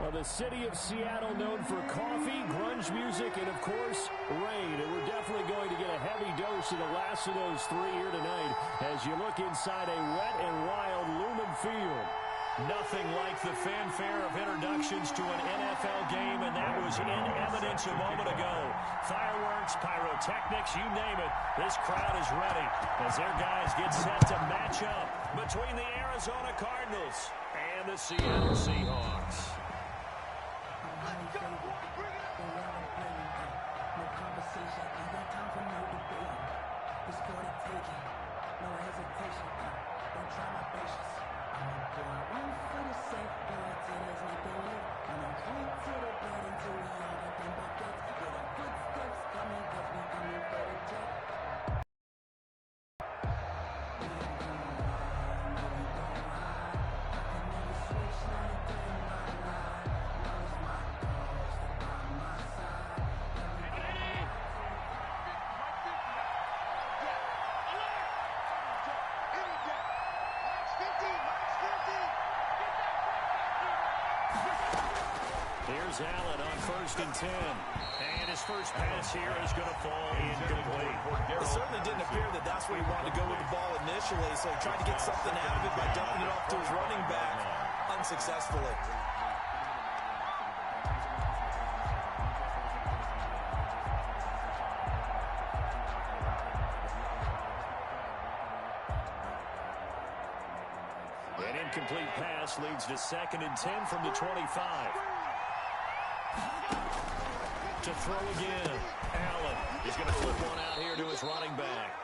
Well, the city of Seattle known for coffee, grunge music, and, of course, rain. And we're definitely going to get a heavy dose of the last of those three here tonight as you look inside a wet and wild Lumen Field. Nothing like the fanfare of introductions to an NFL game, and that was in evidence a moment ago. Fireworks, pyrotechnics, you name it. This crowd is ready as their guys get set to match up between the Arizona Cardinals and the Seattle Seahawks. Here's Allen on 1st and 10. And his first pass here is going to fall incomplete. It certainly didn't appear that that's where he wanted to go with the ball initially, so he tried to get something out of it by dumping it off to his running back unsuccessfully. An incomplete pass leads to 2nd and 10 from the 25. To throw again. Allen is going to flip one out here to his running back.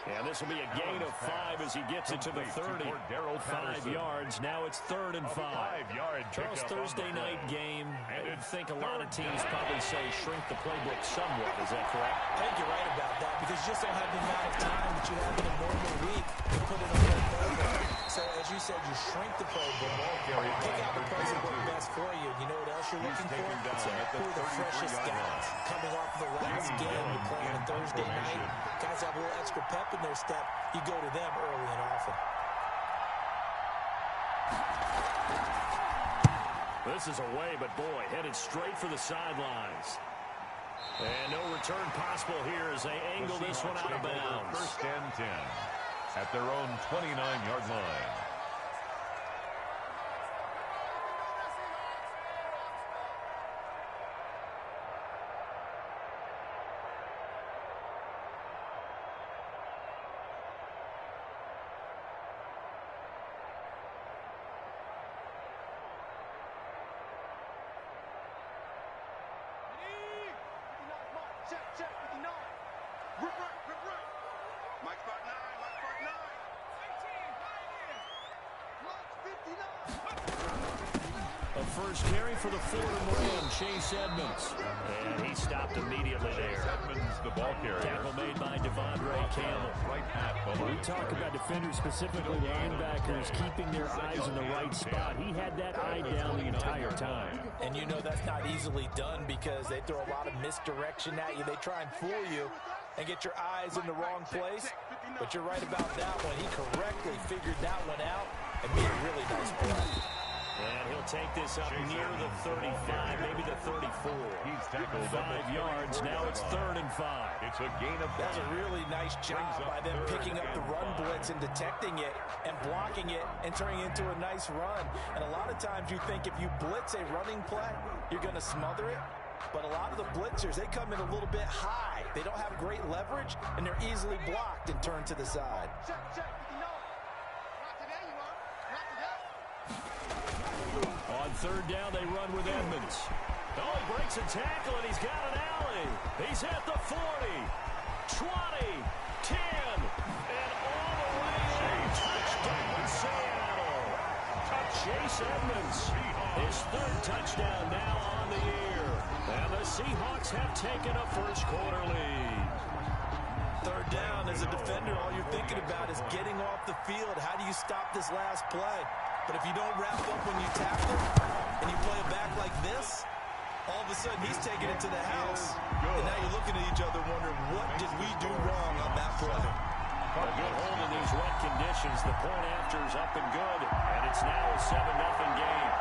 And this will be a gain of 5 as he gets it to the 30. 5 yards. Now it's 3rd and 5. Charles, Thursday night game, I think a lot of teams probably say shrink the playbook somewhat. Is that correct? I think you're right about that because you just don't have the amount of time that you have in a normal week to put it on the playbook. So, as you said, you shrink the playbook, pick out the plays that work best for you. You know what else you're looking for? Who are the freshest guys coming off the last game you play on a Thursday night? Guys have a little extra pep in their step. You go to them early and often. This is away, but boy, headed straight for the sidelines. And no return possible here as they angle this one out of bounds. 1st and 10 at their own 29-yard line. A first carry for the Fordham Ram, Chase Edmonds. And he stopped immediately there. Edmonds, the ball carrier. Tackle made by Devondre Campbell. We talk about defenders, specifically linebackers, keeping their eyes in the right spot. He had that eye down the entire time. And you know that's not easily done because they throw a lot of misdirection at you. They try and fool you and get your eyes in the wrong place. But you're right about that one. He correctly figured that one out and made a really nice play. And he'll take this up near the 35, maybe the 34. He's tackled 5 yards. Now it's 3rd and 5. It's a gain of 5. That's a really nice job by them picking up the run blitz and detecting it and blocking it and turning it into a nice run. And a lot of times you think if you blitz a running play, you're going to smother it. But a lot of the blitzers, they come in a little bit high. They don't have great leverage, and they're easily blocked and turned to the side. On 3rd down, they run with Edmonds. Oh, he breaks a tackle, and he's got an alley. He's at the 40, 20, 10, and all the way in. Touchdown, Seattle. Chase Edmonds, his 3rd touchdown now on the year. And the Seahawks have taken a first-quarter lead. 3rd down, as a defender, all you're thinking about is getting off the field. How do you stop this last play? But if you don't wrap up when you tackle and you play it back like this, all of a sudden he's taking it to the house. And now you're looking at each other wondering, what did we do wrong on that play? A good hold in these wet conditions. The point after is up and good. And it's now a 7-0 game.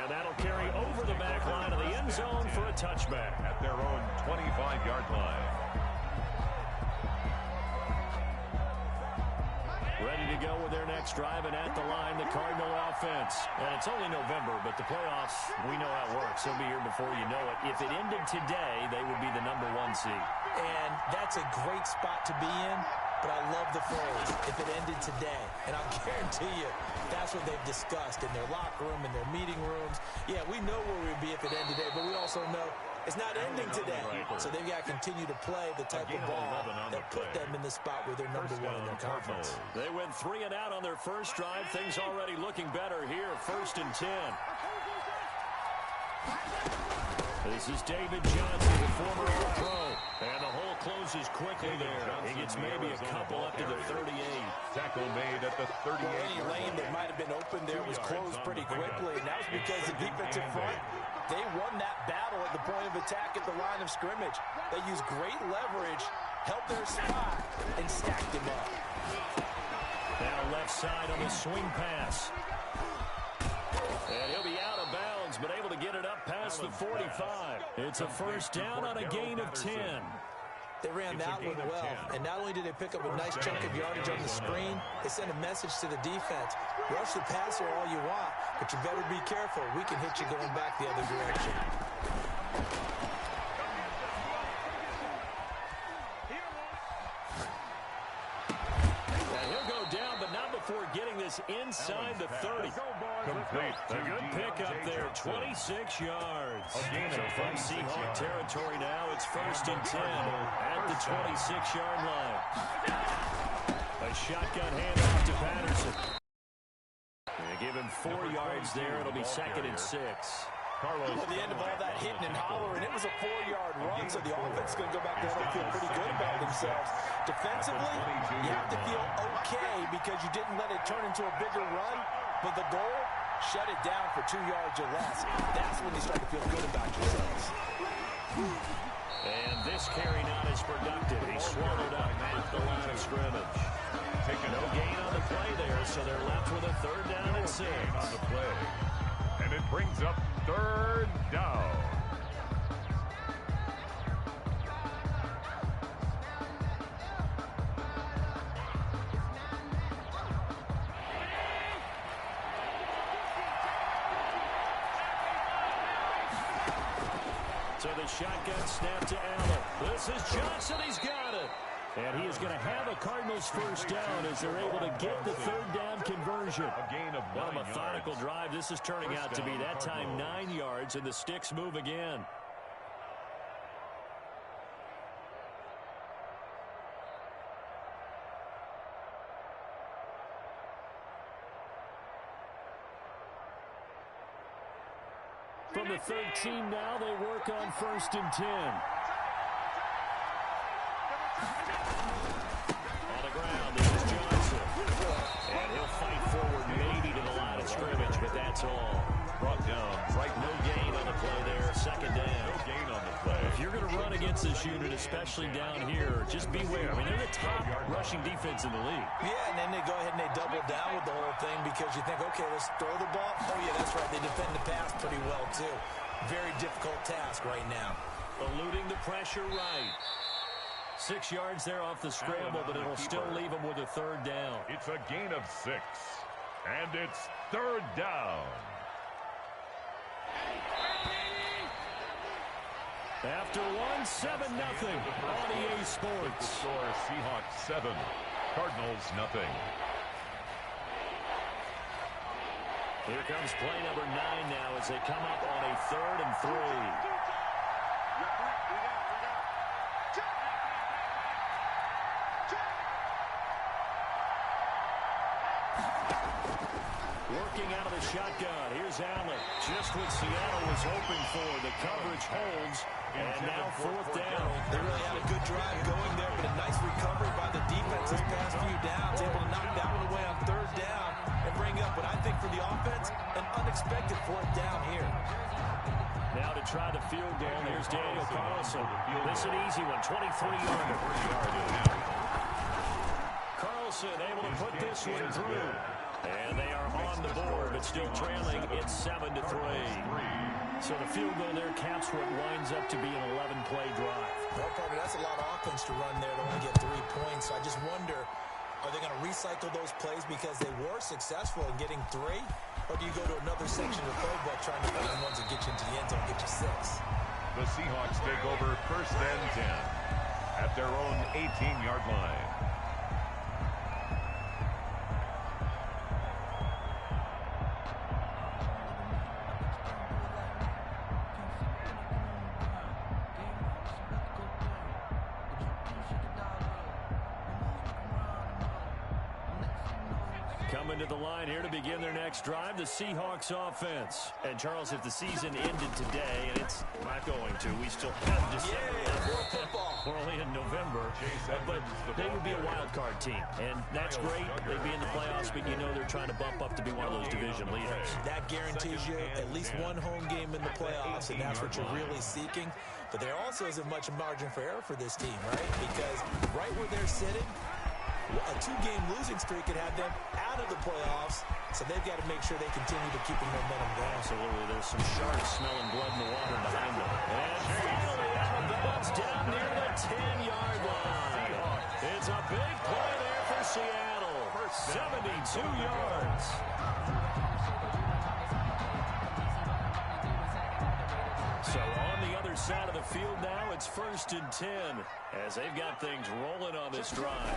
And that'll carry over the back line of the end zone for a touchback. At their own 25-yard line. Ready to go with their next drive, and at the line, the Cardinal offense. And it's only November, but the playoffs, we know how it works. They'll be here before you know it. If it ended today, they would be the #1 seed. And that's a great spot to be in, but I love the phrase, if it ended today. And I'll guarantee you, that's what they've discussed in their locker room, in their meeting rooms. Yeah, we know where we'd be if it ended today, but we also know it's not ending today. So they've got to continue to play the type of ball that put them in the spot where they're #1 in their conference. They went 3 and out on their first drive. Things already looking better here. 1st and 10. This is David Johnson, the former All-Pro. And the hole closes quickly there. He gets maybe a couple up to the 38. Tackle made at the 38. Any lane that might have been open there was closed pretty quickly, and that was because the defensive front, they won that battle at the point of attack at the line of scrimmage. They used great leverage, held their spot, and stacked him up. Now left side on the swing pass. And he'll be out of bounds, but able to get it up past the 45. It's a 1st down on a gain of 10. They ran that one well, and not only did they pick up a nice chunk of yardage on the screen, they sent a message to the defense. Rush the passer all you want, but you better be careful. We can hit you going back the other direction. Before getting this inside the 30. Complete. A good pickup there, 26 yards. So from Seahawk territory now, it's 1st and 10 at the 26-yard line. A shotgun handoff to Patterson. They give him 4 yards there. It'll be 2nd and 6. At the end of all that hitting and hollering, it was a 4-yard run, so the offense is going to go back there and feel pretty good about themselves. Defensively, you have to feel okay because you didn't let it turn into a bigger run, but the goal, shut it down for 2 yards or less. That's when you start to feel good about yourselves. And this carry not as productive. He swallowed up at the line of scrimmage. No gain on the play there, so they're left with a 3rd down and 6. On the play. And it brings up 3rd down. So the shotgun snap to Allen. This is Johnson. He's got it. And he is going to have a Cardinals 1st down as they're able to get the 3rd down conversion. A gain of 9 What a methodical yards. drive this is turning out to be. That time 9 yards, and the sticks move again. From the 13 now, they work on 1st and 10. On the ground, this is Johnson. And he'll fight forward maybe to the line of scrimmage, but that's all. Brought down. Right. No gain on the play there. 2nd down. No gain on the play. If you're going to run against this unit, especially down here, just beware. I mean, they're the top rushing defense in the league. Yeah, and then they go ahead and they double down with the whole thing because you think, okay, let's throw the ball. Oh, yeah, that's right. They defend the pass pretty well, too. Very difficult task right now. Eluding the pressure right. 6 yards there off the scramble, but it'll still leave them with a 3rd down. It's a gain of 6. And it's 3rd down. After 1-7-0 on EA Sports. Score Seahawks 7, Cardinals nothing. Here comes play number 9 now as they come up on a 3rd and 3. Working out of the shotgun. Here's Allen. Just what Seattle was hoping for. The coverage holds. And now 4th down. They really had a good drive going there, but a nice recovery by the defense this past few downs. Able to knock that one away on 3rd down and bring up what I think for the offense, an unexpected 4th down here. Now to try the field goal. Here's Daniel Carlson. This is an easy one. 23-yarder. Carlson able to put this one through. And they are on the board, but still trailing. It's 7-3. So the field goal there caps what winds up to be an 11-play drive. Well, partner, that's a lot of offense to run there to only get 3 points. So I just wonder, are they going to recycle those plays because they were successful in getting 3? Or do you go to another section of the playbook trying to find the ones that get you into the end zone and get you 6? The Seahawks take over 1st and 10 at their own 18-yard line. Coming to the line here to begin their next drive, the Seahawks offense. And, Charles, if the season ended today, and it's not going to, we still have December left. We're only in November, but they would be a wild card team. And that's great. They'd be in the playoffs, but you know they're trying to bump up to be one of those division leaders. That guarantees you at least one home game in the playoffs, and that's what you're really seeking. But there also isn't much margin for error for this team, right? Because right where they're sitting, a 2-game losing streak could have them out of the playoffs, so they've got to make sure they continue to keep the momentum going. Absolutely. There's some sharks smelling blood in the water behind them. And finally out of bounds down near the 10-yard line. It's a big play there for Seattle. 72 yards. So on the other side of the field now, it's 1st and 10 as they've got things rolling on this drive.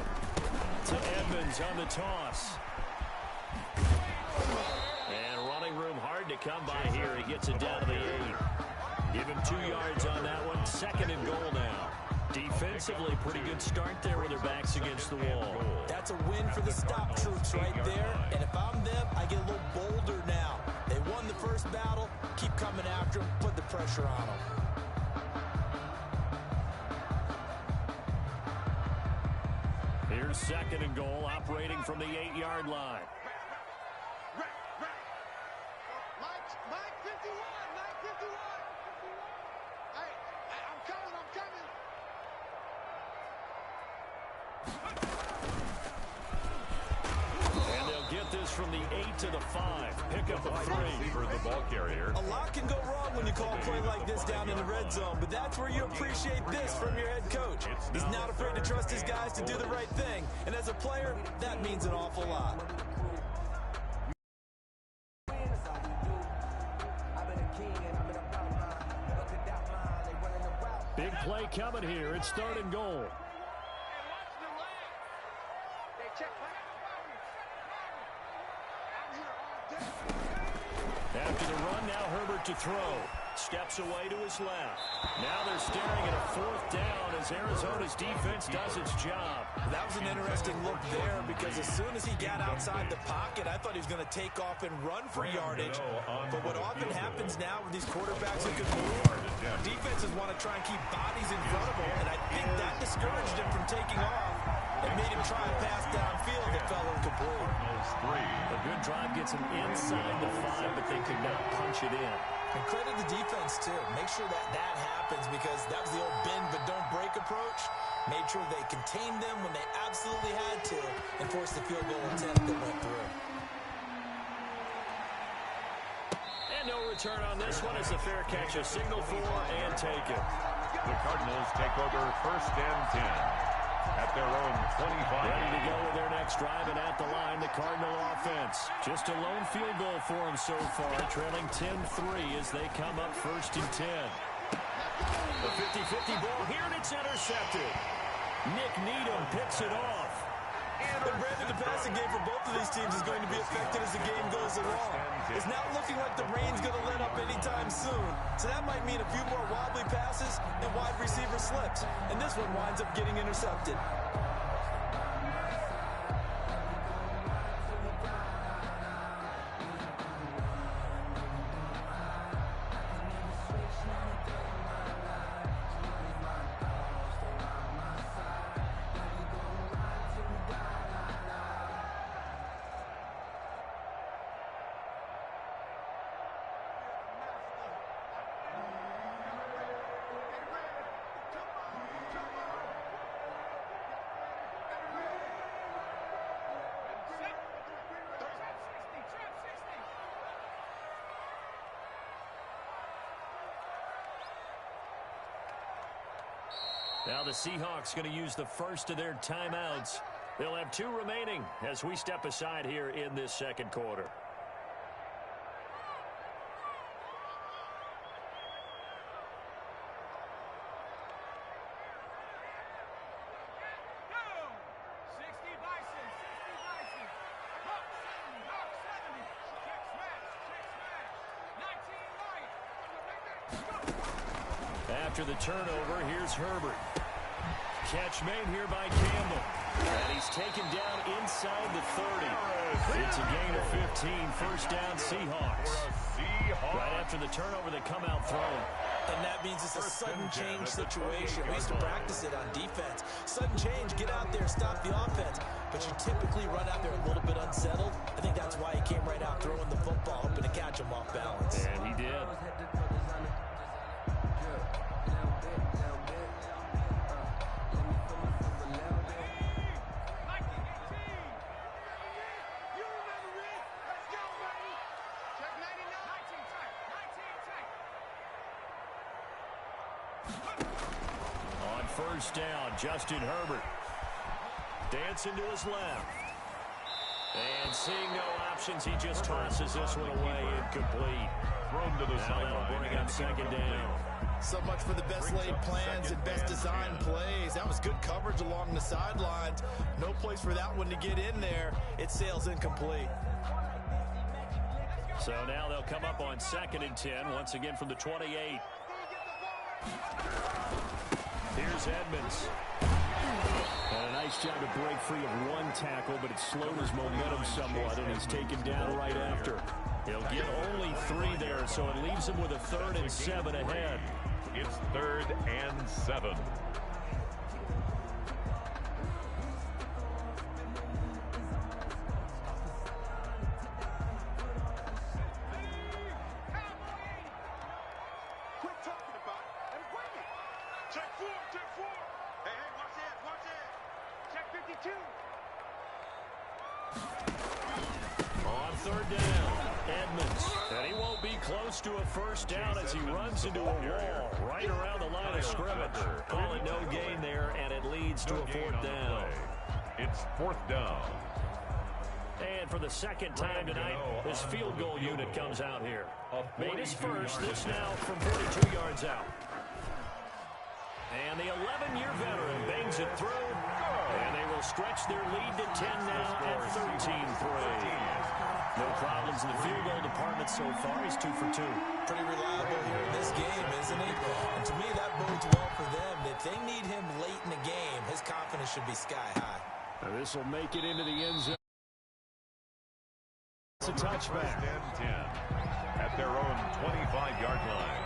To Edmonds on the toss. And running room hard to come by here. He gets it down to the 8. Give him 2 yards on that one. 2nd and goal now. Defensively, pretty good start there with their backs against the wall. That's a win for the stop troops right there. And if I'm them, I get a little bolder now. They won the first battle. Keep coming after them. Put the pressure on them. Here's 2nd and goal, operating from the 8-yard line. Mike 51. Hey, I'm coming. And they'll get this from the 8 to the 5. Pick up a 3. For the ball carrier. A lot can go wrong when you call a play like this down in the red zone, but that's where you appreciate this from your head coach. He's not afraid to trust his guys to do the right thing, and as a player, that means an awful lot. Big play coming here. It's 3rd and goal. After the run, now Herbert to throw. Steps away to his left. Now they're staring at a 4th down as Arizona's defense does its job. That was an interesting look there because as soon as he got outside the pocket, I thought he was going to take off and run for yardage. But what often happens now with these quarterbacks who can move, defenses want to try and keep bodies in front of them, and I think that discouraged him from taking off and made him try a pass downfield that fell incomplete. A good drive gets him inside the 5, but they could not punch it in. And credit the defense, too. Make sure that happens because that was the old bend but don't break approach. Made sure they contained them when they absolutely had to and forced the field goal attempt that went through. And no return on this one as the fair catch a signal for and take it. The Cardinals take over 1st and 10 at their own 25. Ready to go with their next drive, and at the line, the Cardinal offense. Just a lone field goal for them so far, trailing 10-3 as they come up 1st and 10. The 50-50 ball here, and it's intercepted. Nick Needham picks it off. And Brandon, the passing game for both of these teams is going to be affected as the game goes along. It's not looking like the rain's going to let up anytime soon. So that might mean a few more wobbly passes and wide receiver slips. And this one winds up getting intercepted. Now the Seahawks going to use the first of their timeouts. They'll have 2 remaining as we step aside here in this second quarter. After the turnover, here's Herbert. Catch made here by Campbell. And he's taken down inside the 30. It's a gain of 15. First down, Seahawks. Right after the turnover, they come out throwing. And that means it's a sudden change situation. We used to practice it on defense. Sudden change, get out there, stop the offense. But you typically run out there a little bit unsettled. I think that's why he came right out throwing the football, hoping to catch him off balance. And he did. On first down, Justin Herbert. Dancing to his left. And seeing no options, he just tosses this one away, incomplete. Thrown to the sideline. That'll bring up second down. So much for the best laid plans and best design plays. That was good coverage along the sidelines. No place for that one to get in there. It sails incomplete. So now they'll come up on 2nd and 10, once again from the 28. Here's Edmonds. And a nice job to break free of one tackle, but it slowed his momentum somewhat, and he's taken down right after. He'll get only 3 there, so it leaves him with a 3rd and 7 ahead. It's 3rd and 7. On 3rd down, Edmonds. And he won't be close to a first down as he runs into a wall right around the line of scrimmage. Call it no gain there, and it leads to a 4th down. It's 4th down. And for the second time tonight, this field goal unit comes out here. Made his first, this now from 42 yards out. And the 11-year veteran bangs it through. And they will stretch their lead to 10 now at 13-3. No problems in the field goal department so far. He's 2 for 2. Pretty reliable here in this game, isn't he? And to me, that bodes well for them. If they need him late in the game, his confidence should be sky high. Now this will make it into the end zone. It's a touchback. 1st and 10 at their own 25-yard line.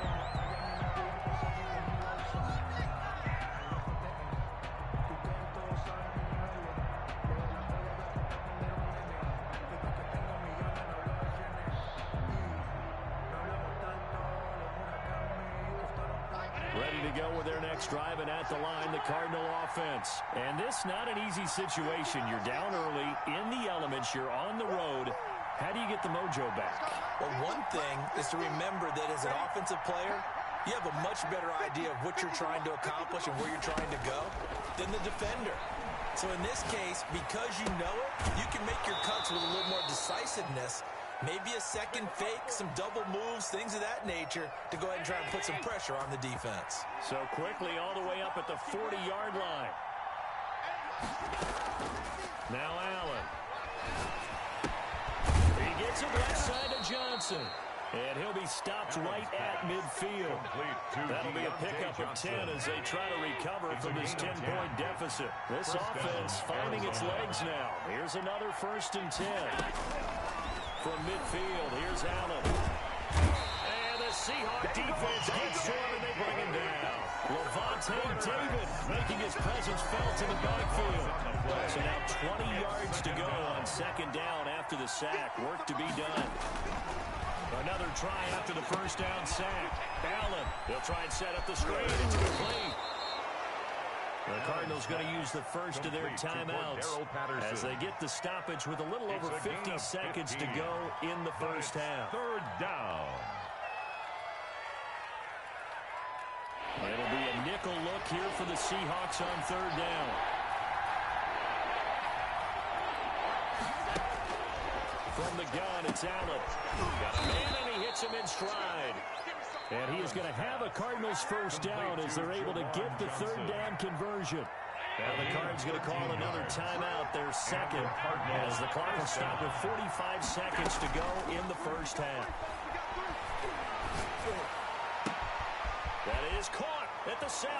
Ready to go with their next drive, and at the line, the Cardinal offense. And this not an easy situation. You're down early, in the elements, you're on the road. How do you get the mojo back? Well, one thing is to remember that as an offensive player, you have a much better idea of what you're trying to accomplish and where you're trying to go than the defender. So in this case, because you know it, you can make your cuts with a little more decisiveness. Maybe a second fake, some double moves, things of that nature to go ahead and try and put some pressure on the defense. So quickly all the way up at the 40-yard line. Now Allen. He gets it left side to Johnson. And he'll be stopped right at midfield. That'll be a pickup of 10 as they try to recover from this 10-point deficit. This offense finding its legs now. Here's another 1st and 10. From midfield, here's Allen. And the Seahawk defense gets to him, and they bring him down. Levante David making his presence felt in the backfield. So now 20 yards to go on 2nd down after the sack. Work to be done. Another try after the 1st down sack. Allen, they'll try and set up the screen. It's complete. The Cardinals going to use the first of their timeouts as they get the stoppage with a little over 50 seconds to go in the first half. 3rd down. It'll be a nickel look back here for the Seahawks on third down. From the gun, it's Allen. Got a man, and he hits him in stride. And he is going to have a Cardinals first down as they're able to get the third down conversion. Now the Cards going to call another timeout, their second, as the clock will stop with 45 seconds to go in the first half. That is caught at the 7.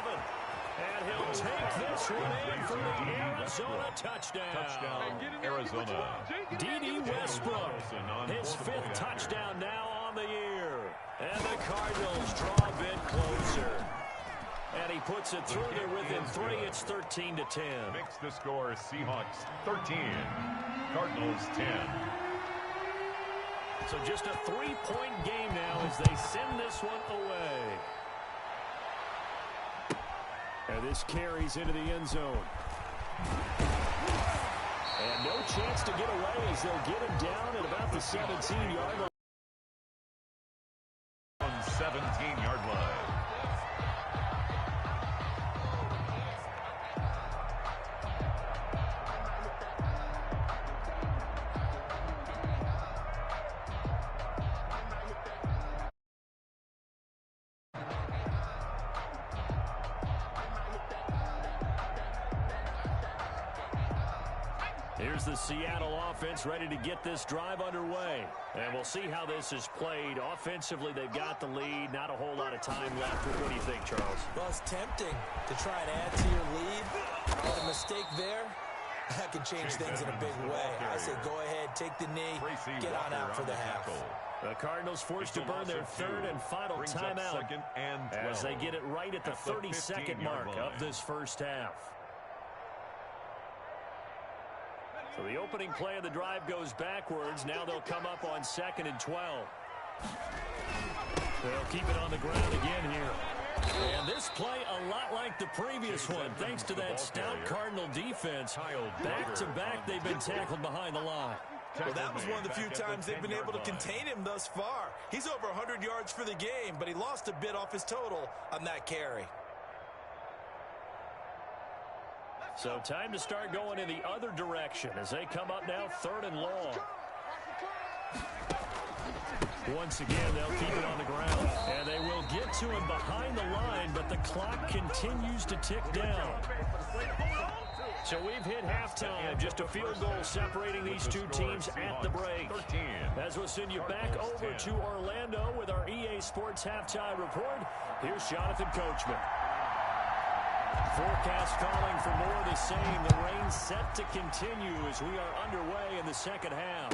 And he'll take this one in for the Arizona touchdown. Touchdown, Arizona. D.D. Westbrook, his 5th touchdown now on the year. And the Cardinals draw a bit closer. And he puts it through there within 3. It's 13-10. Makes the score Seahawks 13, Cardinals 10. So just a 3-point game now as they send this one away. And this carries into the end zone. And no chance to get away as they'll get him down at about the 17-yard line. On 17-yard line. Here's the Seattle offense ready to get this drive underway. And we'll see how this is played. Offensively, they've got the lead. Not a whole lot of time left. What do you think, Charles? Well, it's tempting to try and add to your lead. But a mistake there, that could change things in a big way. I say go ahead, take the knee, get on out for the half. The Cardinals forced to burn their third and final timeout as they get it right at the 32nd mark of this first half. So the opening play of the drive goes backwards. Now they'll come up on 2nd and 12. They'll keep it on the ground again here. And this play a lot like the previous one, thanks to that stout Cardinal defense. Back-to-back, they've been tackled behind the line. Well, that was one of the few times they've been able to contain him thus far. He's over 100 yards for the game, but he lost a bit off his total on that carry. So time to start going in the other direction as they come up now 3rd and long. Once again, they'll keep it on the ground. And they will get to him behind the line, but the clock continues to tick down. So we've hit halftime. Just a field goal separating these two teams at the break. As we'll send you back over to Orlando with our EA Sports Halftime Report, here's Jonathan Coachman. Forecast calling for more of the same. The rain set to continue as we are underway in the second half.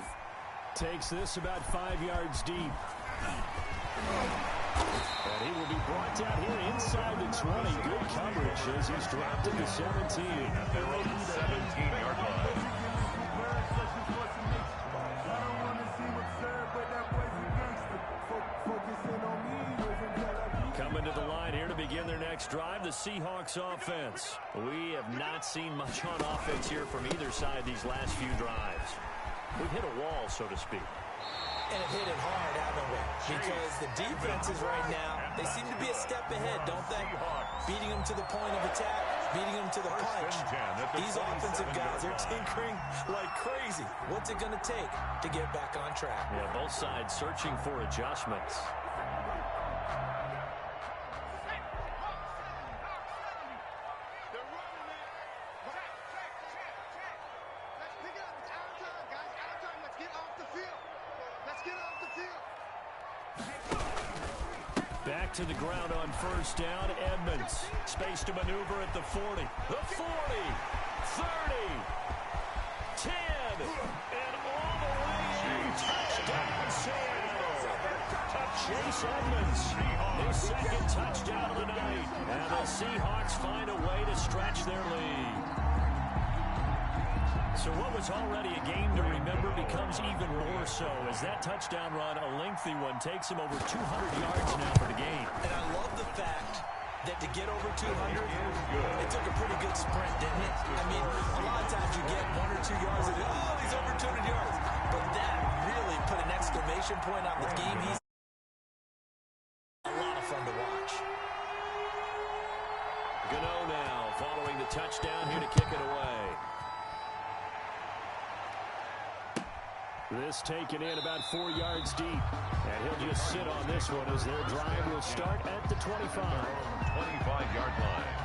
Takes this about 5 yards deep. And he will be brought down here inside the 20. Good coverage as he's dropped to the 17. At their own 17-yard line. Coming to the line here to begin their next drive, the Seahawks offense. We have not seen much on offense here from either side these last few drives. We've hit a wall, so to speak. And it hit it hard, haven't we? Because the defenses right now, they seem to be a step ahead, don't they? Beating them to the point of attack, beating them to the punch. These offensive guys are tinkering like crazy. What's it going to take to get back on track? Yeah, both sides searching for adjustments. Back to the ground on first down. Edmonds. Space to maneuver at the 40. The 40. 30. 10. And all the way in. Touchdown, Seattle. Chase Edmonds. His second touchdown of the night. And the Seahawks find a way to stretch their lead. So what was already a game to remember becomes even more so as that touchdown run, a lengthy one, takes him over 200 yards now for the game. And I love the fact that to get over 200, it took a pretty good sprint, didn't it? I mean, a lot of times you get 1 or 2 yards and, oh, he's over 200 yards. But that really put an exclamation point on the game. He's a lot of fun to watch. Gano now following the touchdown here to kick it away. This taken in about 4 yards deep. And he'll just sit on this one as their drive will start at the 25. 25-yard line.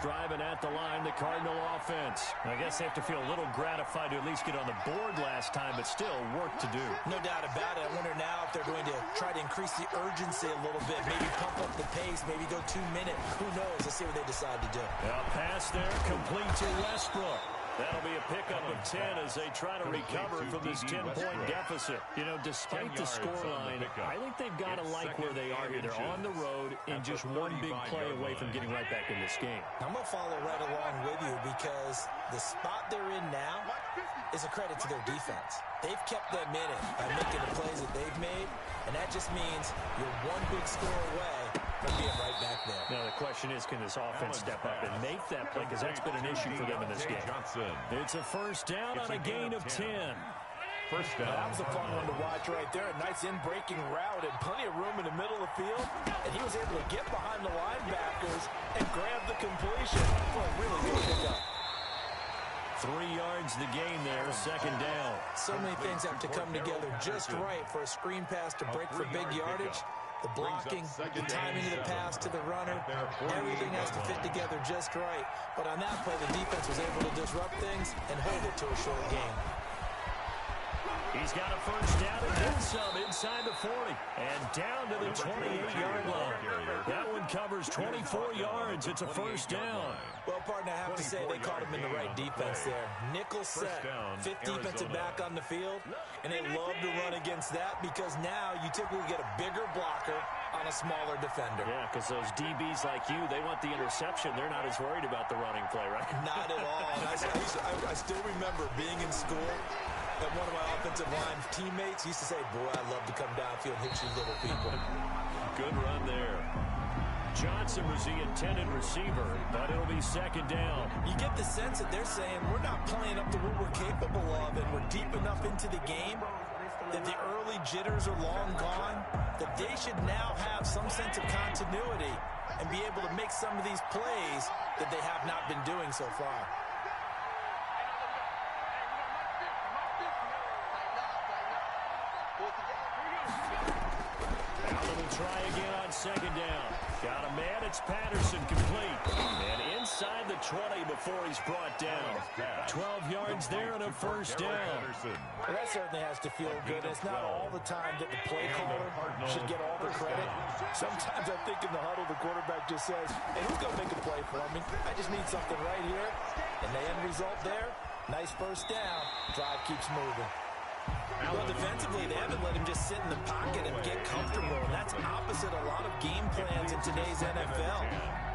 Driving at the line, the Cardinal offense. I guess they have to feel a little gratified to at least get on the board last time, but still work to do. No doubt about it. I wonder now if they're going to try to increase the urgency a little bit, maybe pump up the pace, maybe go 2 minutes. Who knows? Let's see what they decide to do. Pass there, complete to Westbrook. That'll be a pickup of 10 as they try to recover from this 10-point deficit. You know, despite the scoreline, I think they've got to like where they are here. They're on the road and just one big play away from getting right back in this game. I'm going to follow right along with you because the spot they're in now is a credit to their defense. They've kept them in it by making the plays that they've made, and that just means you're one big score away from being right back there. Now the question is, can this offense step up and make that play? Because that's been an issue for them in this game. It's a first down on a gain of 10. First down. That was a fun one to watch right there. A nice in-breaking route and plenty of room in the middle of the field. And he was able to get behind the linebackers and grab the completion for a really good pickup. 3 yards the gain there, second down. So many things have to come together just right for a screen pass to break for big yardage. The blocking, the timing of the pass to the runner, everything has to fit together just right. But on that play, the defense was able to disrupt things and hold it to a short game. He's got a first down and then some inside the 40. And down to the 28-yard line. That one covers 24 yards. It's a first down. Well, partner, I have to say they caught him in the right defense there. Nickel set, fifth defensive back on the field, and they love to run against that because now you typically get a bigger blocker on a smaller defender. Yeah, because those DBs like you, they want the interception. They're not as worried about the running play, right? Not at all. And I still remember being in school, and one of my offensive line teammates used to say, boy, I love to come downfield and hit you little people. Good run there. Johnson was the intended receiver, but it'll be second down. You get the sense that they're saying we're not playing up to what we're capable of, and we're deep enough into the game that the early jitters are long gone, that they should now have some sense of continuity and be able to make some of these plays that they have not been doing so far. Try again on second down. Got a man, it's Patterson, complete. And inside the 20 before he's brought down. 12 yards there and a first down. Well, that certainly has to feel good. It's not all the time that the play caller should get all the credit. Sometimes I think in the huddle, the quarterback just says, hey, who's going to make a play for me? I just need something right here. And the end result there, nice first down. Drive keeps moving. Well, defensively, they haven't let him just sit in the pocket and get comfortable, and that's opposite a lot of game plans in today's NFL.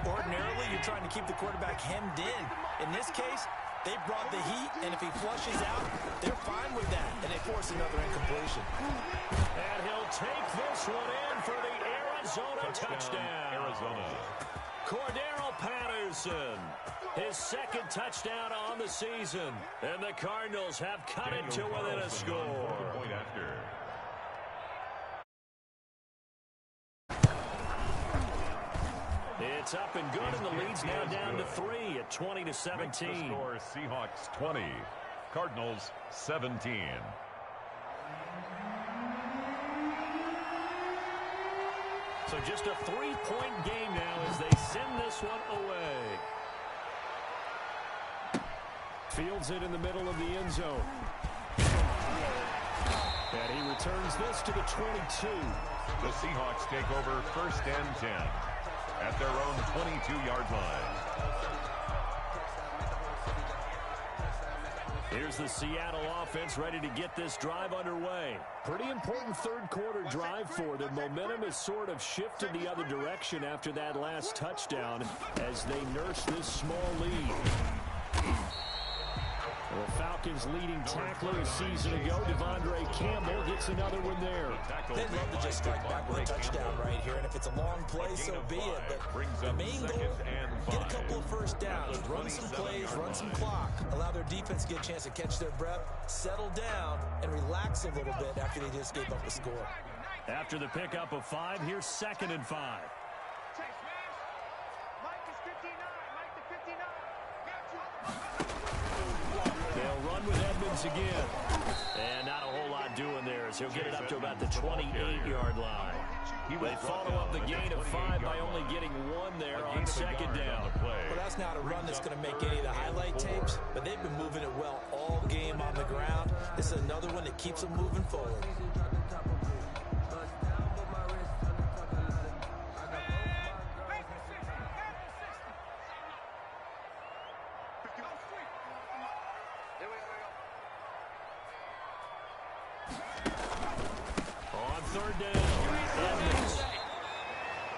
Ordinarily, you're trying to keep the quarterback hemmed in. In this case, they brought the heat, and if he flushes out, they're fine with that, and they force another incompletion. And he'll take this one in for the Arizona touchdown. Arizona. Cordero Patterson, his second touchdown on the season. And the Cardinals have cut it to within a score. It's up and good, and the lead's now down to 3 at 20-17. Score, Seahawks 20, Cardinals 17. So just a 3-point game now as they send this one away. Fields it in the middle of the end zone. And he returns this to the 22. The Seahawks take over first and 10 at their own 22-yard line. Here's the Seattle offense ready to get this drive underway. Pretty important third-quarter drive for them. Momentum has sort of shifted the other direction after that last touchdown as they nurse this small lead. The Falcons Falcons' leading tackler a season ago, Devondre Campbell, gets another one there. They'd love to just strike back with a touchdown right here, and if it's a long play, so be it. But the main goal, get a couple of first downs, run some plays, run some clock, allow their defense to get a chance to catch their breath, settle down, and relax a little bit after they just gave up a score. After the pickup of 5, here's 2nd and 5. They'll run with Edmonds again. And not a whole lot doing there as he'll get it up to about the 28-yard line. They follow up the gain of 5 by only getting 1 there on 2nd down. Well, that's not a run that's going to make any of the highlight tapes, but they've been moving it well all game on the ground. This is another one that keeps them moving forward. On 3rd down, Edmonds.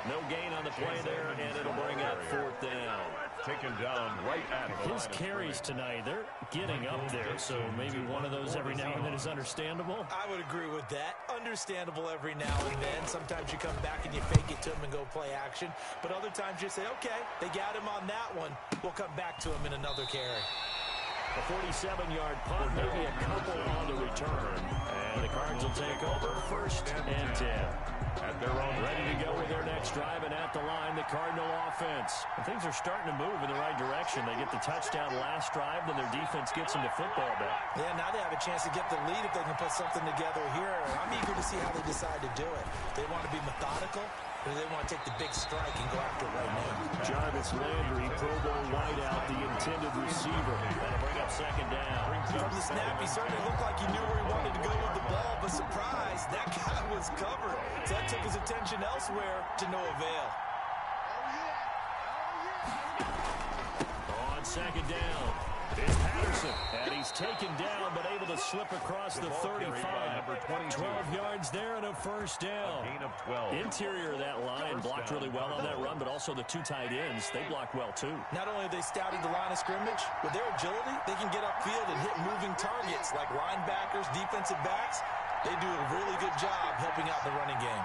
No gain on the play there, and it'll bring up 4th down. Taken down right at the His carries tonight, they're getting up there, so maybe one of those every now and then is understandable. I would agree with that. Understandable every now and then. Sometimes you come back and you fake it to him and go play action. But other times you say, okay, they got him on that one. We'll come back to him in another carry. A 47-yard punt, maybe a couple on the return. And the Cards will take over 1st and 10. At their own, ready to go with their next drive, and at the line, the Cardinal offense. And things are starting to move in the right direction. They get the touchdown last drive, then their defense gets them to football back. Yeah, now they have a chance to get the lead if they can put something together here. I'm eager to see how they decide to do it. They want to be methodical, or do they want to take the big strike and go after it right now? Jarvis Landry, Pro Bowl wideout, the intended receiver. That'll bring up 2nd down. From the snap, he certainly looked like he knew where he wanted to go with the ball, but surprise, that guy was covered. So that took his attention elsewhere to no avail. On 2nd down, it's Patterson. And he's taken down, but able to slip across the 35. 12 yards there and a 1st down. Gain of 12. Interior of that line blocked really well on that run, but also the 2 tight ends, they blocked well too. Not only have they scouted the line of scrimmage, with their agility, they can get upfield and hit moving targets like linebackers, defensive backs. They do a really good job helping out the running game.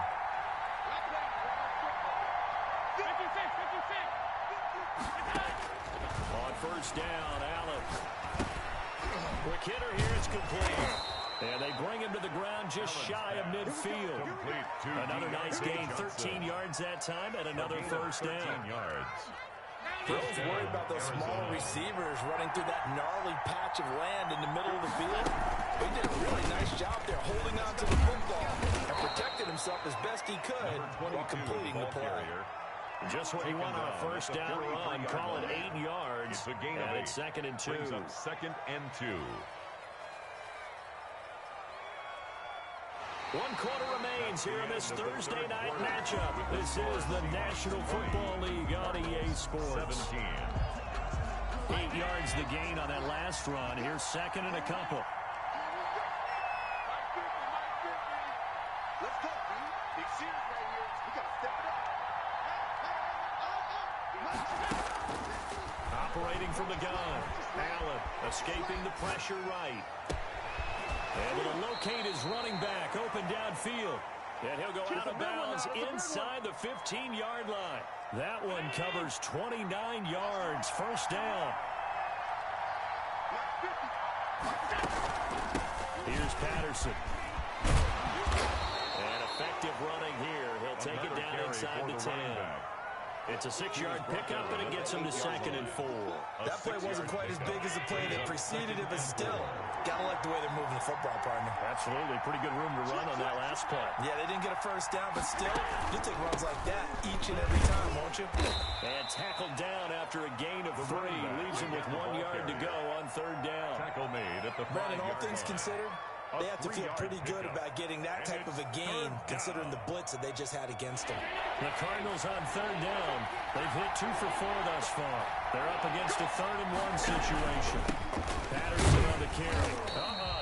On 1st down, Allen. Quick hitter here, it's complete. And they bring him to the ground just shy of midfield. Another nice gain, 13 yards that time, and another 1st down. Bill's worried about those smaller receivers running through that gnarly patch of land in the middle of the field. He did a really nice job there holding on to the football and protected himself as best he could while completing the play. Just what you want on a 1st down run. Call it 8 yards. And it's 2nd and 2. 2nd and 2. 1 quarter remains here in this Thursday night matchup. This is the National Football League on EA Sports. 17. 8 yards the gain on that last run. Here's 2nd and a couple. Let's go, man. Big series right here. We got to step it up. Operating from the gun. Allen escaping the pressure right. Able to locate his running back open downfield. And he'll go out of bounds inside the 15-yard line. That one covers 29 yards. 1st down. Here's Patterson. And effective running here. He'll take it down inside the 10. It's a 6-yard pickup, and it gets him to 2nd and 4. That play wasn't quite as big as the play that preceded it, but still, gotta like the way they're moving the football, partner. Absolutely. Pretty good room to run on that last play. Yeah, they didn't get a 1st down, but still, you'll take runs like that each and every time, won't you? And tackled down after a gain of 3. Leaves him with 1 yard to go on 3rd down. Tackle made at the 5-yard Brandon, all things line. considered, they have to feel pretty good about getting that type of a gain, considering the blitz that they just had against them. The Cardinals on 3rd down. They've hit 2 for 4 thus far. They're up against a 3rd and 1 situation. Patterson on the carry.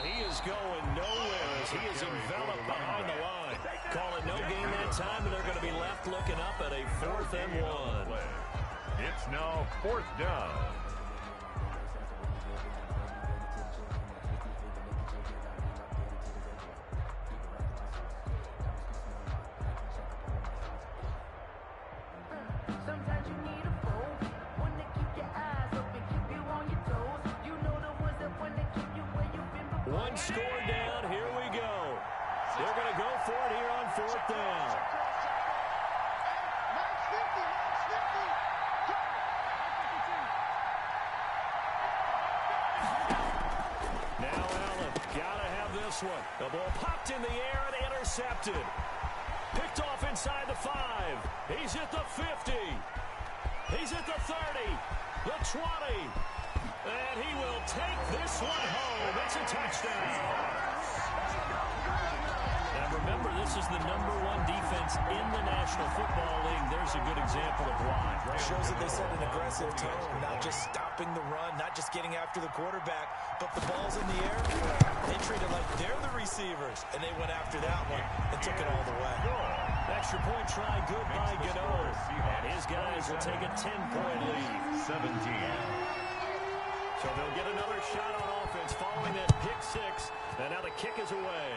He is going nowhere as he is enveloped behind the line. Call it no gain that time, and they're going to be left looking up at a 4th and 1. It's now 4th down. Sometimes you need a foe, one to keep your eyes open, keep you on your toes. You know the ones that want to keep you where you've been before. One score down. Here we go. They're going to go for it here on fourth down. Now Allen, gotta have this one. The ball popped in the air and intercepted. Picked off inside the 5. He's at the 50. He's at the 30. The 20. And he will take this one home. It's a touchdown. And remember, this is the #1 defense in the National Football League. There's a good example of why. It shows that they set an aggressive tone, not just stopping the run, not just getting after the quarterback, but the ball's in the air. They treat it like they're the receivers, and they went after that one and took it all the way. Extra point try, good by Gano. And his guys will take a 10-point lead. 17. So they'll get another shot on offense following that pick 6. And now the kick is away.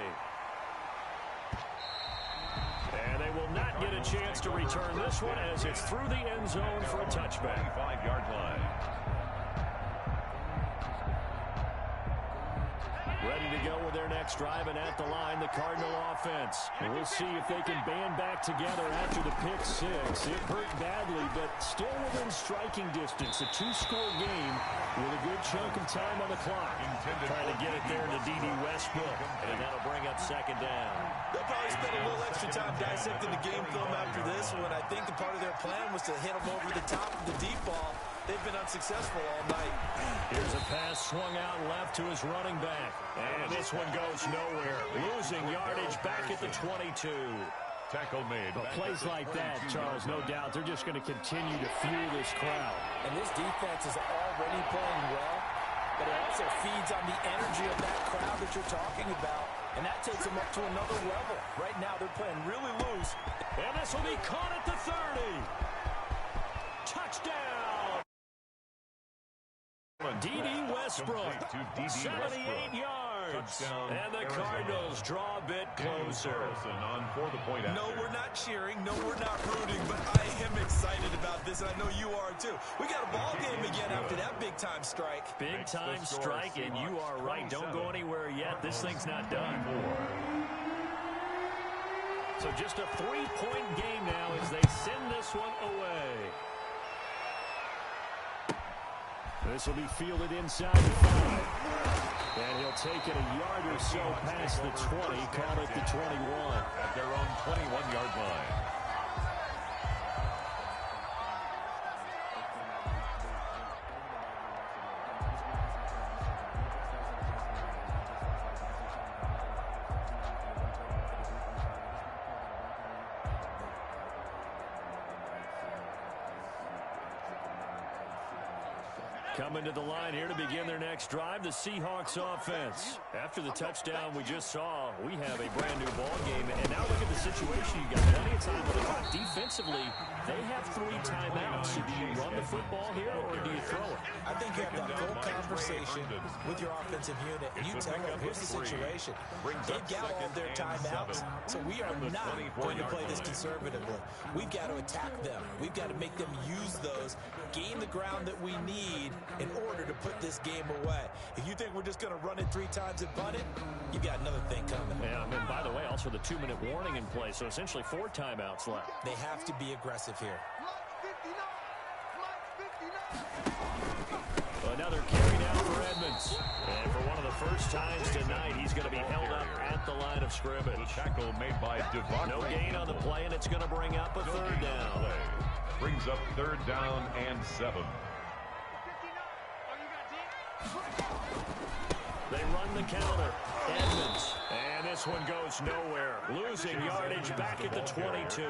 And they will not get a chance to return this one as it's through the end zone for a touchback. 25-yard line. Ready to go with their next drive, and at the line, the Cardinal offense. And we'll see if they can band back together after the pick 6. It hurt badly, but still within striking distance. A 2-score game with a good chunk of time on the clock. Trying to get it there to D.D. Westbrook, and that'll bring up second down. They'll probably spend a little extra time dissecting the game film after this one. I think the part of their plan was to hit them over the top of the deep ball. They've been unsuccessful all night. Here's a pass swung out left to his running back. And this one goes nowhere. Losing yardage back at the 22. Tackle made. But plays like that, Charles, no doubt, they're just going to continue to fuel this crowd. And this defense is already playing well, but it also feeds on the energy of that crowd that you're talking about. And that takes them up to another level. Right now, they're playing really loose. And this will be caught at the 30. Touchdown! D.D. Westbrook, 78 yards. And the Cardinals draw a bit closer. No, we're not cheering. No, we're not rooting. But I am excited about this, and I know you are too. We got a ball game again after that big-time strike. Big-time strike, and you are right. Don't go anywhere yet. This thing's not done. So just a 3-point game now as they send this one away. This will be fielded inside the 5. And he'll take it a yard or so past the 20, call it the 21. At their own 21-yard line. Coming to the line here to begin their next drive, the Seahawks offense. After the touchdown we just saw, we have a brand new ball game. And now look at the situation. You got plenty of time on the clock. Defensively, they have 3 timeouts. So do you run the football here or do you throw it? I think you have that full conversation with your offensive unit, and you tell them, here's the situation. They've got all their timeouts, so we are not going to play this conservatively. We've got to attack them. We've got to make them use those, gain the ground that we need in order to put this game away. If you think we're just going to run it 3 times and punt it, you've got another thing coming. Yeah, and by the way, also the 2-minute warning in play, so essentially 4 timeouts left. They have to be aggressive here. Another carry down for Edmonds. And for one of the first times tonight, he's going to be held up at the line of scrimmage. The tackle made by Devon. No gain on the play, and it's going to bring up a 3rd down. Brings up 3rd down and 7. They run the counter. Edmonds. And this one goes nowhere. Losing yardage back at the 22.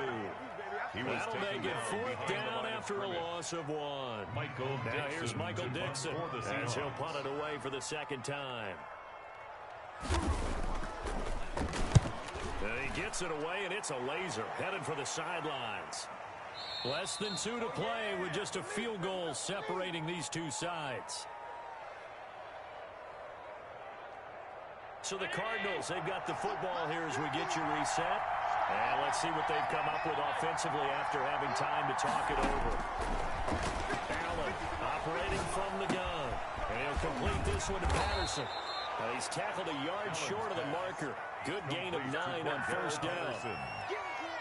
That'll make it 4th down after a loss of 1. Now here's Michael Dixon as he'll punt it away for the 2nd time. And he gets it away, and it's a laser headed for the sidelines. Less than 2 to play with just a field goal separating these two sides. So the Cardinals, they've got the football here as we get you reset. And let's see what they've come up with offensively after having time to talk it over. Allen operating from the gun. And he'll complete this one to Patterson. He's tackled a yard short of the marker. Good gain of 9 on first down.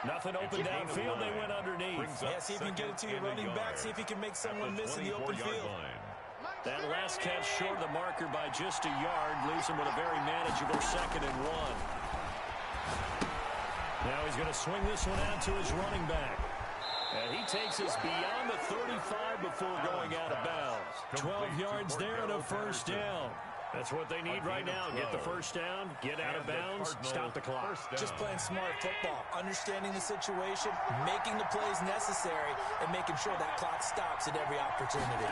Nothing open downfield. They went underneath. Yeah, see if you can get it to your running back. See if you can make someone miss in the open field. That last catch short of the marker by just a yard leaves him with a very manageable 2nd and 1. Now he's going to swing this one out to his running back. And he takes us beyond the 35 before going out of bounds. 12 yards there and a first down. That's what they need right now. Get the first down, get out of bounds, stop the clock. Just playing smart football, understanding the situation, making the plays necessary, and making sure that clock stops at every opportunity.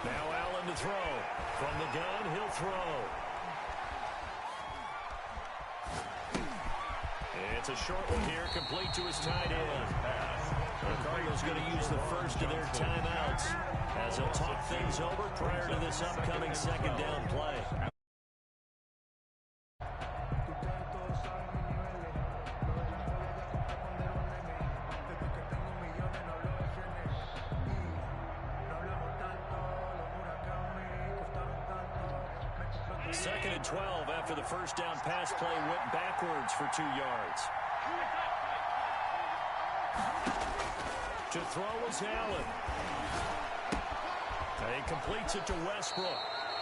Now Allen to throw. From the gun, he'll throw. It's a short one here, complete to his tight end. The Cardinals going to use the first of their timeouts as they'll talk things over prior to this upcoming 2nd down play. Second and 12 after the first down pass play went backwards for 2 yards. To throw is Allen. He completes it to Westbrook.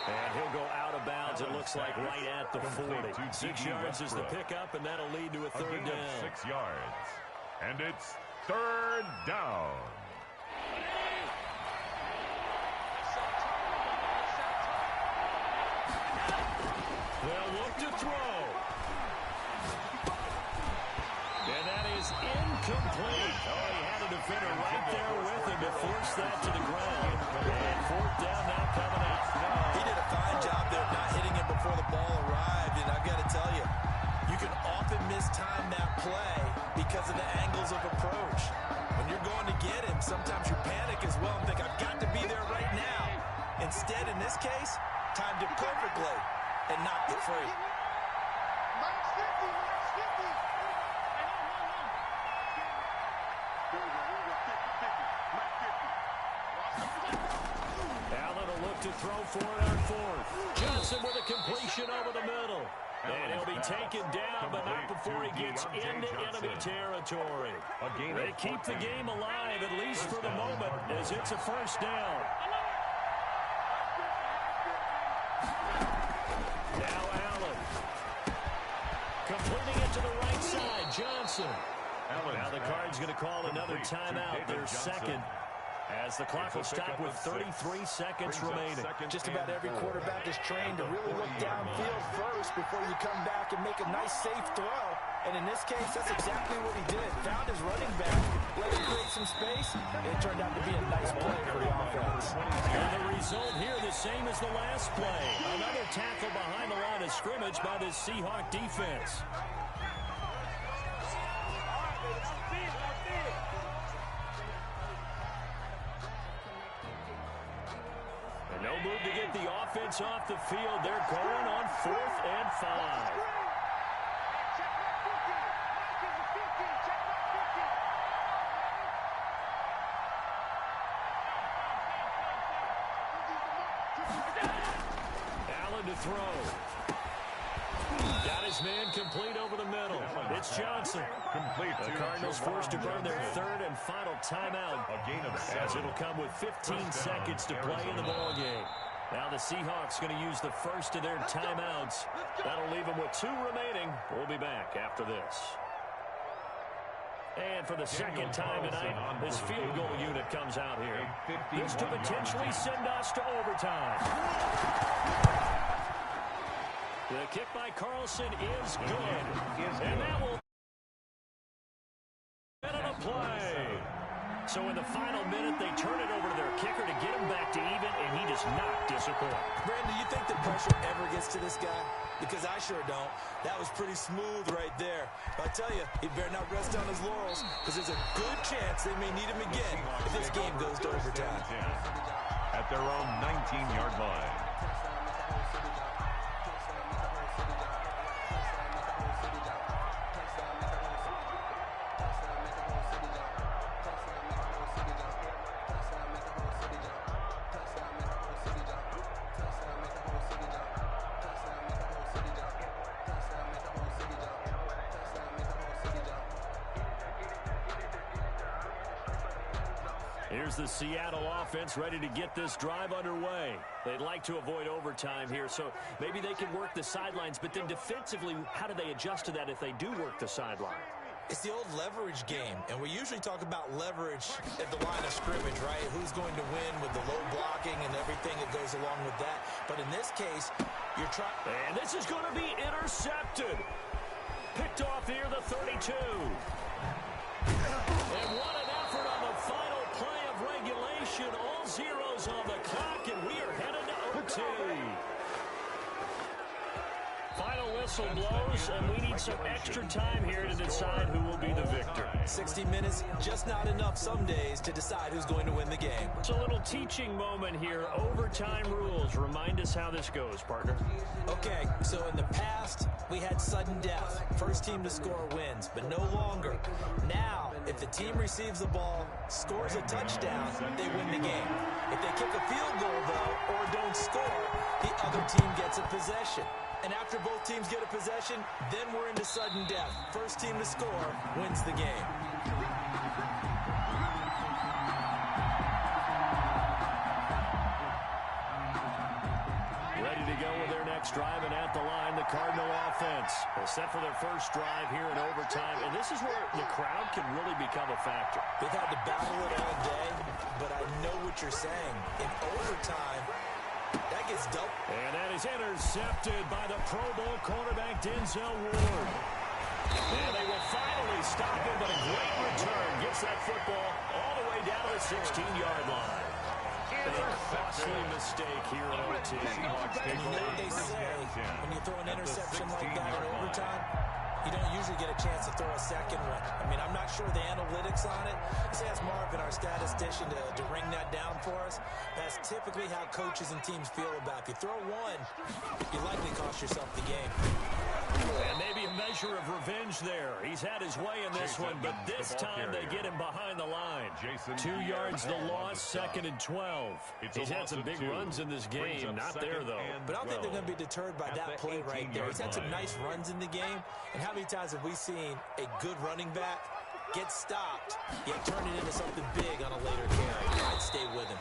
And he'll go out of bounds, it looks like, right at the 40. 6 yards is the pickup, and that'll lead to a 3rd down. 6 yards. And it's 3rd down. They'll look to throw. And that is incomplete. Oh, he had a defender right there with him to force that to the ground. And 4th down now coming out. He did a fine job there not hitting it before the ball arrived. And I've got to tell you, you can often mistime that play because of the angles of approach. When you're going to get him, sometimes you panic as well and think, I've got to be there right now. Instead, in this case, timed it perfectly and knocked it free. Allen will look to throw for it on 4th. Johnson with a completion over the middle. And he'll be taken down, but not before he gets into enemy territory. They keep the game alive, at least for the moment, as it's a first down. Now Allen. Completing it to the right side, Johnson. Now the Cards going to call another timeout, their 2nd. As the clock will stop with 33 seconds remaining. Just about every quarterback is trained to really look downfield first before you come back and make a nice, safe throw. And in this case, that's exactly what he did. Found his running back, let him create some space, and it turned out to be a nice play for the offense. And the result here the same as the last play. Another tackle behind the line of scrimmage by this Seahawk defense. No move to get the offense off the field. They're going on 4th and 5. Allen to throw. Got his man complete over the middle. It's Johnson. The Cardinals forced to burn their 3rd and final timeout, as it'll come with 15 seconds to play in the ballgame. Now the Seahawks going to use the first of their timeouts. That'll leave them with 2 remaining. We'll be back after this. And for the 2nd time tonight, this field goal unit comes out here. This to potentially send us to overtime. The kick by Carlson is good. And that will end on a play. So in the final minute, they turn it over to their kicker to get him back to even, and he does not disappoint. Brandon, do you think the pressure ever gets to this guy? Because I sure don't. That was pretty smooth right there. But I tell you, he better not rest on his laurels, because there's a good chance they may need him again if this game goes to overtime. At their own 19-yard line. Here's the Seattle offense ready to get this drive underway. They'd like to avoid overtime here, so maybe they can work the sidelines. But then defensively, how do they adjust to that if they do work the sideline? It's the old leverage game, and we usually talk about leverage at the line of scrimmage, right? Who's going to win with the low blocking and everything that goes along with that. But in this case, you're trying... And this is going to be intercepted. Picked off here, the 32. And what an effort on the final play of regulation. All zeros on the clock, and we are headed to OT. Final whistle blows, and we need some extra time here to decide who will be the victor. 60 minutes, just not enough some days to decide who's going to win the game. It's a little teaching moment here. Overtime rules. Remind us how this goes, partner. Okay, so in the past, we had sudden death. First team to score wins, but no longer. Now, if the team receives the ball, scores a touchdown, they win the game. If they kick a field goal, though, or don't score, the other team gets a possession. And after both teams get a possession, then we're into sudden death. First team to score wins the game. Ready to go with their next drive, and at the line, the Cardinal offense. They're set for their first drive here in overtime, and this is where the crowd can really become a factor. They've had to battle it all day, but I know what you're saying. In overtime, that gets double. And that is intercepted by the Pro Bowl cornerback Denzel Ward. And they will finally stop him, but a great return gets that football all the way down to the 16-yard line. A costly mistake here in OT. You know what they say, when you throw an interception like that in overtime, you don't usually get a chance to throw a second one. I mean, I'm not sure the analytics on it. Let's ask Marvin, our statistician, to ring that down for us. That's typically how coaches and teams feel about it. If you throw one, you likely cost yourself the game. And maybe a measure of revenge there. He's had his way in this one, but this time they get him behind the line. 2 yards the loss, 2nd and 12. He's had some big runs in this game. Not there, though. But I don't think they're going to be deterred by that play right there. He's had some nice runs in the game. And how many times have we seen a good running back get stopped, yet turn it into something big on a later carry? I'd stay with him.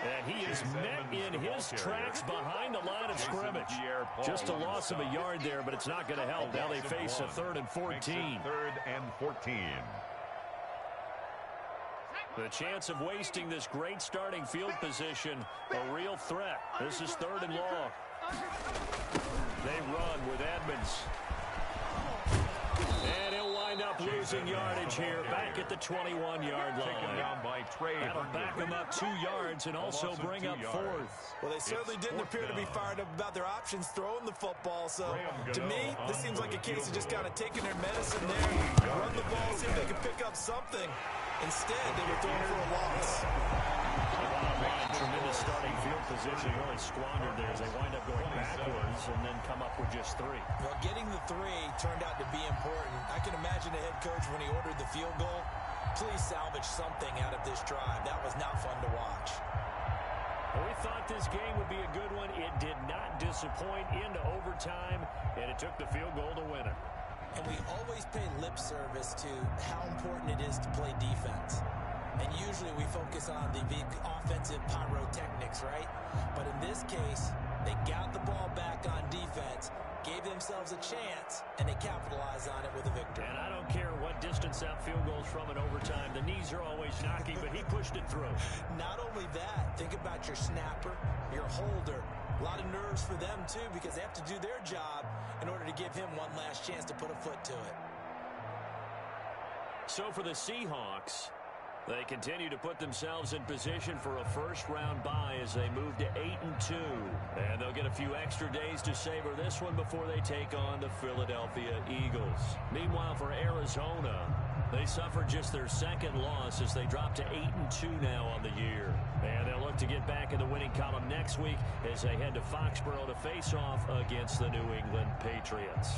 And he is met in his tracks behind the line of scrimmage. Just a loss of a yard there, but it's not going to help. Now they face a 3rd and 14. 3rd and 14. The chance of wasting this great starting field position, a real threat. This is 3rd and long. They run with Edmonds. And he'll wind up losing yardage here, back at the 21-yard line. That'll back him up 2 yards and also bring up 4th. Well, they certainly didn't appear to be fired up about their options throwing the football. So, to me, this seems like a case of just kind of taking their medicine there, run the ball, see if they can pick up something. Instead, they were throwing for a loss. Tremendous starting field position, really squandered there as they wind up going backwards and then come up with just 3. Well, getting the 3 turned out to be important. I can imagine the head coach when he ordered the field goal. Please salvage something out of this drive. That was not fun to watch. Well, we thought this game would be a good one. It did not disappoint into overtime, and it took the field goal to win it. And we always pay lip service to how important it is to play defense. And usually we focus on the big offensive pyrotechnics, right? But in this case, they got the ball back on defense, gave themselves a chance, and they capitalized on it with a victory. And I don't care what distance that field goes from in overtime. The knees are always knocking, but he pushed it through. Not only that, think about your snapper, your holder. A lot of nerves for them, too, because they have to do their job in order to give him one last chance to put a foot to it. So for the Seahawks, they continue to put themselves in position for a first-round bye as they move to 8-2. And they'll get a few extra days to savor this one before they take on the Philadelphia Eagles. Meanwhile, for Arizona, they suffered just their 2nd loss as they drop to 8-2 now on the year. And they'll look to get back in the winning column next week as they head to Foxborough to face off against the New England Patriots.